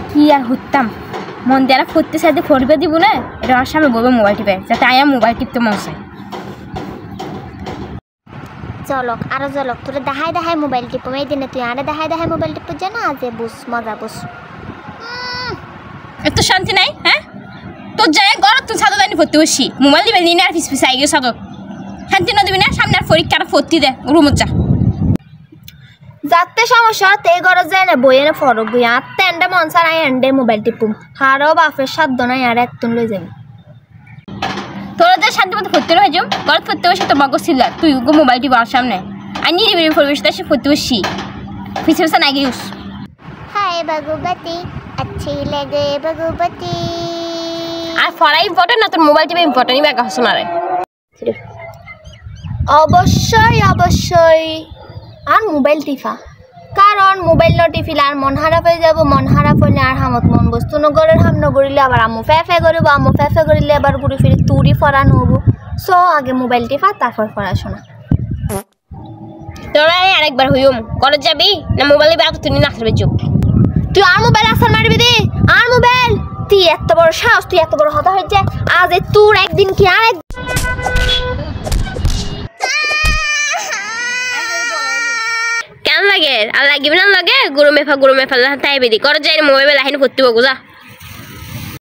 কি আর হতাম মন দিয়ে ফুটতে সাথে ফোরবে দিব না এটা আমার সামনে বলবো মোবাইল টিপে যাতে আয়া মোবাইল টিপতে মন চাই চলক আরো চলক তোরে দেখাই দেখাই মোবাইল টিপ এই দিনে তুই আরে দেখাই দেখাই মোবাইল টিপ জানা আজে বুঝ মজা বুঝ এত শান্তি নাই হ্যাঁ তোর যায় ঘর তুই সাদা দানি ফুটতে বসি মোবাইল দিবে নিয়ে আর পিস পিস আই গিয়ে সাদা শান্তি না দিবি না সামনে আর পরীক্ষাটা ফুটতে দে রুমত যা যাতে সমস্যা তে ঘরে যায় না বইয়ে না ফরক বই আর তেন্ডে মনসার আই এন্ডে মোবাইল টিপুম হারও বাপের সাধ্য নাই আর এতন লই যাবি তোরা যে শান্তি মতো ফুটতে রয়ে যাম ঘর ফুটতে বসে তো মগজ ছিল তুই মোবাইল টিপ আর সামনে আর নিয়ে দিবি পরিবেশটা সে ফুটতে বসি পিছে পিছে না গিয়ে हाय भगवती अच्छी लगे भगवती আর পড়া ইম্পর্টেন্ট না তোর মোবাইল টিপে ইম্পর্টেন্ট ইবা কাছে মারে অবশ্যই অবশ্যই আর মোবাইল টিপা কারণ মোবাইল টিপিলে আর মন খারাপ হয়ে যাব মন খারাপ হলে আর হামত মন বস্তু নগরের হাম নগরিলে আবার আম্মু ফে করব আম্মু ফে করিলে আবার ঘুরে ফিরে তুরি পড়ানো হবো সো আগে মোবাইল টিপা তারপর পড়াশোনা তোরা আরেকবার হইম কলেজ যাবি না মোবাইলে ব্যাগ তুই না আসবে চুপ তুই আর মোবাইল আসর মারবি দে আর মোবাইল তুই এত বড় সাহস তুই এত বড় হতা হয়েছে আজ তোর একদিন কি আর কেন লাগে আর লাগিবি না লাগে গুরু মেফা তাই বেদি কলেজ যাই মোবাইল লাইন করতে বগো যা